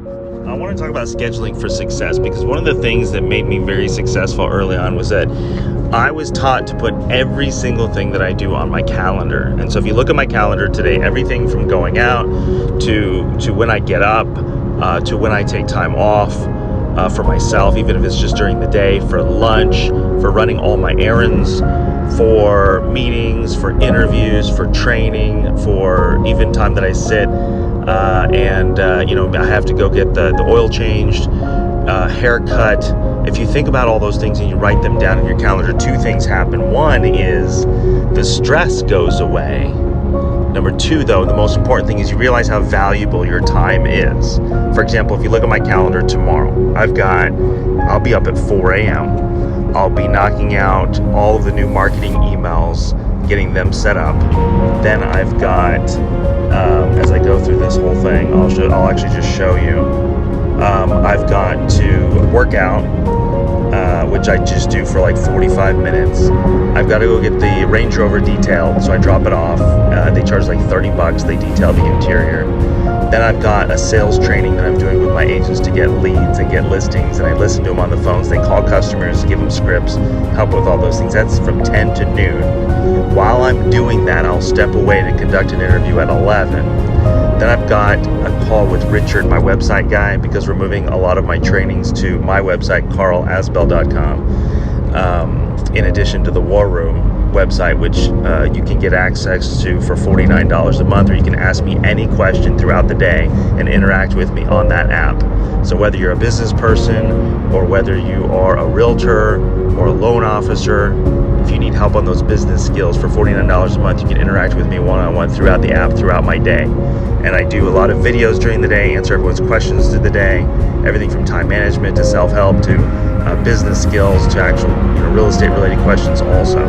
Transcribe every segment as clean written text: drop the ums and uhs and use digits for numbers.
I want to talk about scheduling for success, because one of the things that made me very successful early on was that I was taught to put every single thing that I do on my calendar. And so if you look at my calendar today, everything from going out to when I get up, to when I take time off for myself, even if it's just during the day, for lunch, for running all my errands, for meetings, for interviews, for training, for even time that I sit and I have to go get the oil changed, haircut. If you think about all those things and you write them down in your calendar, two things happen. One is the stress goes away. Number two, though, the most important thing is you realize how valuable your time is. For example, if you look at my calendar tomorrow, I'll be up at 4 a.m. I'll be knocking out all of the new marketing emails, getting them set up. Then I've got, as I go through this whole thing, I'll actually just show you. I've got to work out, which I just do for like 45 minutes. I've got to go get the Range Rover detailed, so I drop it off. They charge like $30. They detail the interior. Then I've got a sales training that I'm doing with my agents to get leads and get listings, and I listen to them on the phones. They call customers, give them scripts, help with all those things. That's from 10 to noon. While I'm doing that, I'll step away to conduct an interview at 11. Then I've got a call with Richard, my website guy, because we're moving a lot of my trainings to my website, carlazbell.com, in addition to the War Room website, which you can get access to for $49 a month, or you can ask me any question throughout the day and interact with me on that app. So whether you're a business person or whether you are a realtor or a loan officer, if you need help on those business skills, for $49 a month, you can interact with me one-on-one throughout the app, throughout my day. And I do a lot of videos during the day, answer everyone's questions through the day, everything from time management to self-help to business skills to actual real estate related questions also.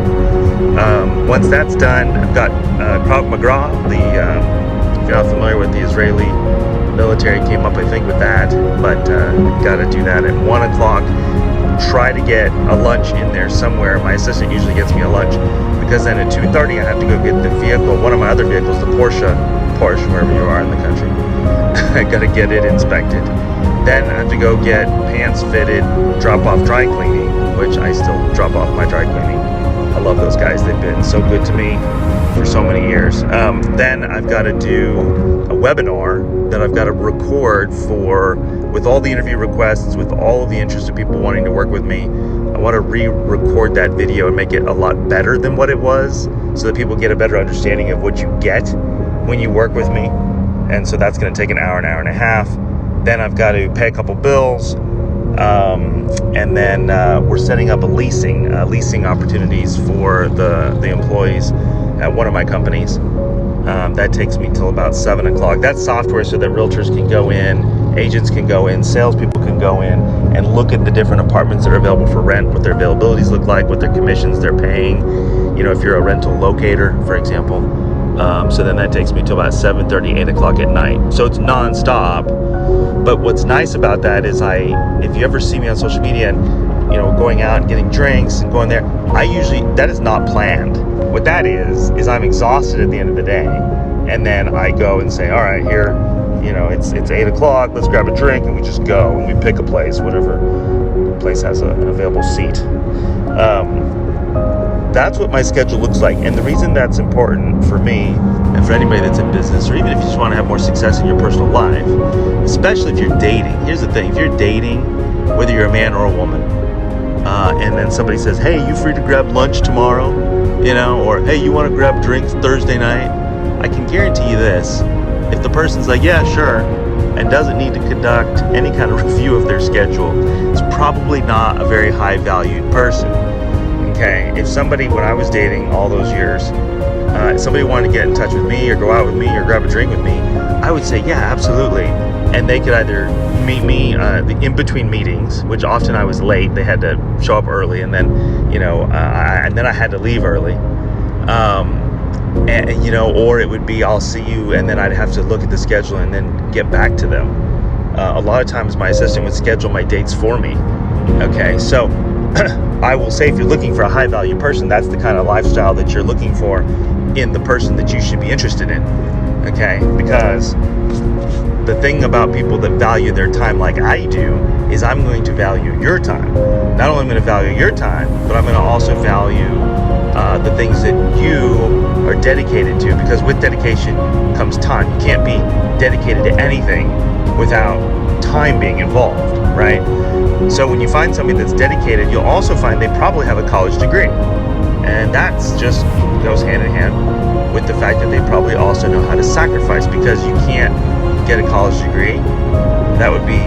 Once that's done, I've got Krav Maga, if you're not familiar with the Israeli military, came up I think with that, but got to do that at 1 o'clock. Try to get a lunch in there somewhere. My assistant usually gets me a lunch, because then at 2:30 I have to go get the vehicle, one of my other vehicles, the Porsche, wherever you are in the country. I got to get it inspected. Then I have to go get pants fitted, drop off dry cleaning, which I still drop off my dry cleaning. I love those guys. They've been so good to me for so many years. Then I've got to do a webinar that I've got to record with all the interview requests, with all of the interested people wanting to work with me. I want to re-record that video and make it a lot better than what it was, so that people get a better understanding of what you get when you work with me. And so that's going to take an hour and a half. Then I've got to pay a couple bills. And then we're setting up leasing opportunities for the employees at one of my companies. That takes me till about 7 o'clock. That's software so that realtors can go in, agents can go in, salespeople can go in and look at the different apartments that are available for rent, what their availabilities look like, what their commissions they're paying. If you're a rental locator, for example. So then that takes me till about 7:30, 8 o'clock at night. So it's nonstop. But what's nice about that is if you ever see me on social media and, going out and getting drinks and going there, that is not planned. What that is I'm exhausted at the end of the day. And then I go and say, all right, here, it's 8 o'clock, let's grab a drink, and we just go and we pick a place, whatever place has an available seat. That's what my schedule looks like. And the reason that's important for me and for anybody that's in business, or even if you just want to have more success in your personal life, especially if you're dating. Here's the thing. If you're dating, whether you're a man or a woman, and then somebody says, hey, you free to grab lunch tomorrow? Or hey, you want to grab drinks Thursday night? I can guarantee you this. If the person's like, yeah, sure, and doesn't need to conduct any kind of review of their schedule, it's probably not a very high valued person. Okay, if somebody, when I was dating all those years, somebody wanted to get in touch with me or go out with me or grab a drink with me, I would say, yeah, absolutely. And they could either meet me in between meetings, which often I was late. They had to show up early, and then, and then I had to leave early. Or it would be, I'll see you, and then I'd have to look at the schedule and then get back to them. A lot of times my assistant would schedule my dates for me. Okay, so I will say, if you're looking for a high value person, that's the kind of lifestyle that you're looking for in the person that you should be interested in. Okay, because the thing about people that value their time like I do is I'm going to value your time. Not only am I going to value your time, but I'm going to also value the things that you are dedicated to, because with dedication comes time. You can't be dedicated to anything without time being involved, right? So when you find somebody that's dedicated, you'll also find they probably have a college degree. And that's just goes hand in hand with the fact that they probably also know how to sacrifice, because you can't get a college degree. That would be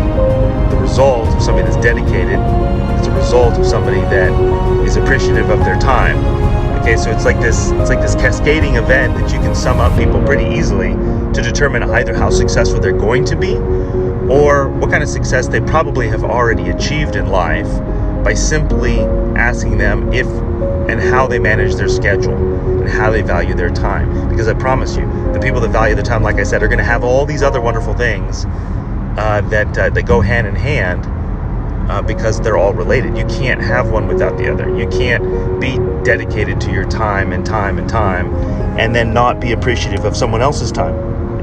the result of somebody that's dedicated. It's a result of somebody that is appreciative of their time. Okay, so it's like this cascading event that you can sum up people pretty easily to determine either how successful they're going to be or what kind of success they probably have already achieved in life by simply asking them if and how they manage their schedule and how they value their time. Because I promise you, the people that value their time, like I said, are going to have all these other wonderful things that go hand in hand because they're all related. You can't have one without the other. You can't be dedicated to your time and then not be appreciative of someone else's time.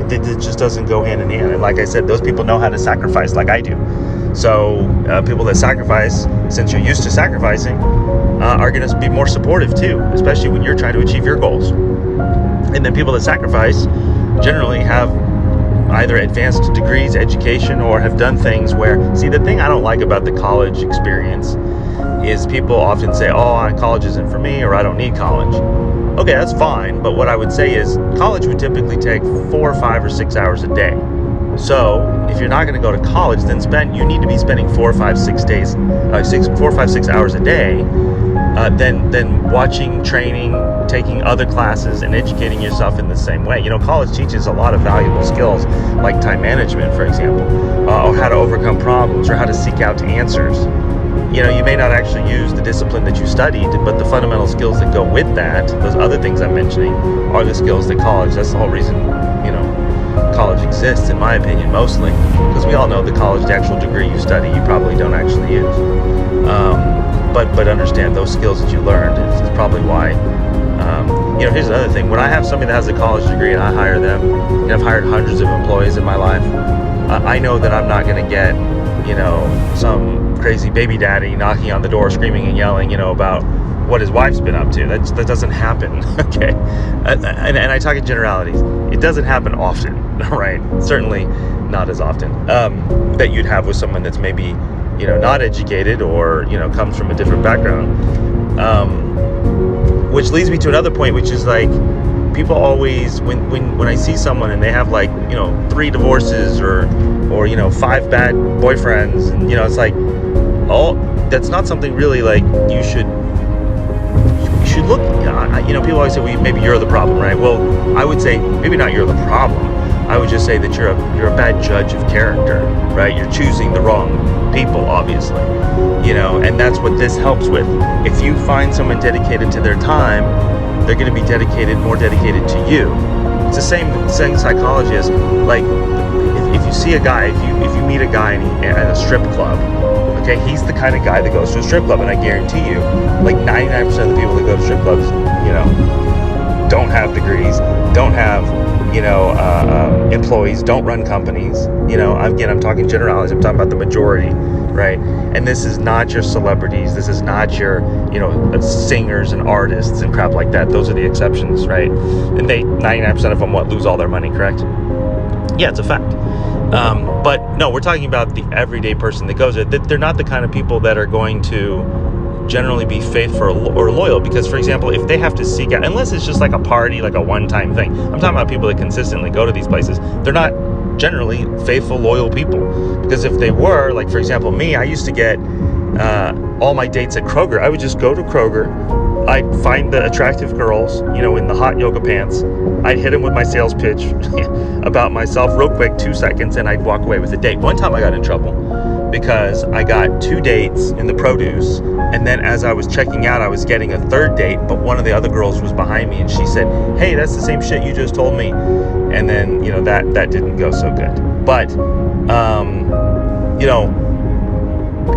It just doesn't go hand in hand. And like I said, those people know how to sacrifice like I do. So people that sacrifice, since you're used to sacrificing, are going to be more supportive too, especially when you're trying to achieve your goals. And then people that sacrifice generally have either advanced degrees, education, or have done things where, see, the thing I don't like about the college experience is people often say, oh, college isn't for me, or I don't need college. Okay, that's fine, but what I would say is college would typically take 4, 5, or 6 hours a day. So if you're not going to go to college, then you need to be spending 4, 5, 6 hours a day, then watching, training, taking other classes, and educating yourself in the same way. You know, college teaches a lot of valuable skills, like time management, for example, or how to overcome problems, or how to seek out answers. You know, you may not actually use the discipline that you studied, but the fundamental skills that go with that, those other things I'm mentioning, are the skills that that's the whole reason, college exists, in my opinion, mostly, because we all know the actual degree you study, you probably don't actually use. But understand those skills that you learned is probably why. Here's another thing. When I have somebody that has a college degree and I hire them, and I've hired hundreds of employees in my life, I know that I'm not going to get, some crazy baby daddy knocking on the door, screaming and yelling, about what his wife's been up to. That doesn't happen, okay? And I talk in generalities. It doesn't happen often, right? Certainly not as often that you'd have with someone that's maybe, not educated or, comes from a different background. Which leads me to another point, which is like, people always, when I see someone and they have 3 divorces or 5 bad boyfriends, and it's like, that's not something really like you should look. People always say, well, maybe you're the problem, right? Well, I would say maybe not you're the problem. I would just say that you're a bad judge of character, right? You're choosing the wrong people, obviously, and that's what this helps with. If you find someone dedicated to their time, they're going to be more dedicated to you. It's the same psychology as, like, if you see a guy, if you meet a guy at a strip club, okay, he's the kind of guy that goes to a strip club, and I guarantee you, like 99% of the people that go to strip clubs, don't have degrees, don't have, employees, don't run companies. I'm talking generalities. I'm talking about the majority, right? And this is not your celebrities. This is not your, singers and artists and crap like that. Those are the exceptions, right? And 99% of them lose all their money, correct? Yeah, it's a fact. But no, we're talking about the everyday person that goes there. They're not the kind of people that are going to generally be faithful or loyal, because, for example, if they have to seek out, unless it's just like a party, like a one-time thing, I'm talking about people that consistently go to these places, they're not generally faithful, loyal people. Because if they were, like, for example, me, I used to get all my dates at Kroger. I would just go to Kroger, I'd find the attractive girls, in the hot yoga pants, I'd hit them with my sales pitch about myself real quick, 2 seconds, and I'd walk away with a date. One time I got in trouble because I got 2 dates in the produce, and then as I was checking out, I was getting a 3rd date, but one of the other girls was behind me, and she said, hey, that's the same shit you just told me. And then, that didn't go so good. But,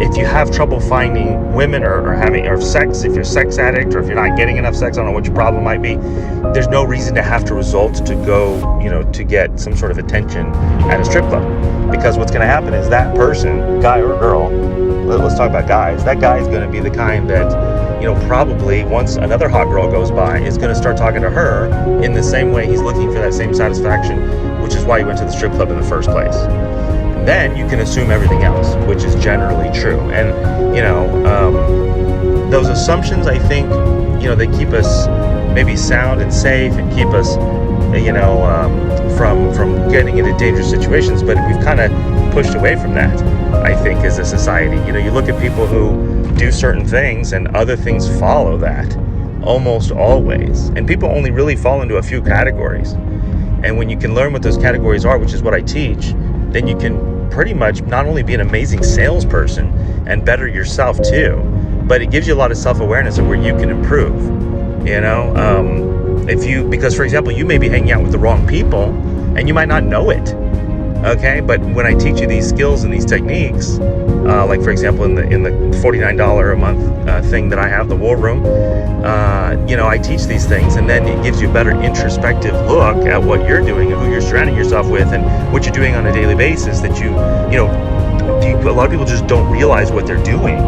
if you have trouble finding women or sex, if you're a sex addict, or if you're not getting enough sex, I don't know what your problem might be, there's no reason to have to resort to go, to get some sort of attention at a strip club. Because what's going to happen is that person, guy or girl, let's talk about guys, that guy is going to be the kind that, probably once another hot girl goes by, is going to start talking to her in the same way he's looking for that same satisfaction, which is why he went to the strip club in the first place. Then you can assume everything else, which is generally true. And, those assumptions, I think, they keep us maybe sound and safe and keep us, from getting into dangerous situations. But we've kind of pushed away from that, I think, as a society. You look at people who do certain things and other things follow that almost always. And people only really fall into a few categories. And when you can learn what those categories are, which is what I teach, then you can pretty much not only be an amazing salesperson and better yourself too, but it gives you a lot of self-awareness of where you can improve. Because for example, you may be hanging out with the wrong people and you might not know it. Okay, but when I teach you these skills and these techniques, like for example in the $49 a month thing that I have, the War Room, I teach these things, and then it gives you a better introspective look at what you're doing and who you're surrounding yourself with and what you're doing on a daily basis. That a lot of people just don't realize what they're doing,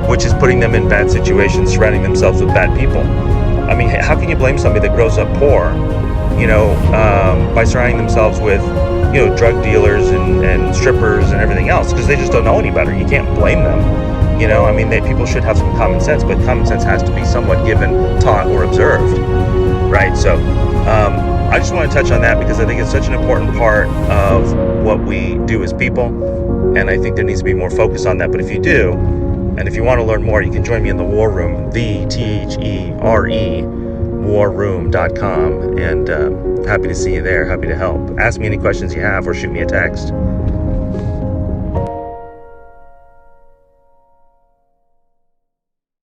which is putting them in bad situations, surrounding themselves with bad people. I mean, how can you blame somebody that grows up poor, by surrounding themselves with drug dealers and strippers and everything else, because they just don't know any better. You can't blame them. People should have some common sense, but common sense has to be somewhat given, taught, or observed, right? So I just want to touch on that because I think it's such an important part of what we do as people, and I think there needs to be more focus on that. But if you do, and if you want to learn more, you can join me in the War Room, warroom.com, and happy to see you there, happy to help. Ask me any questions you have or shoot me a text.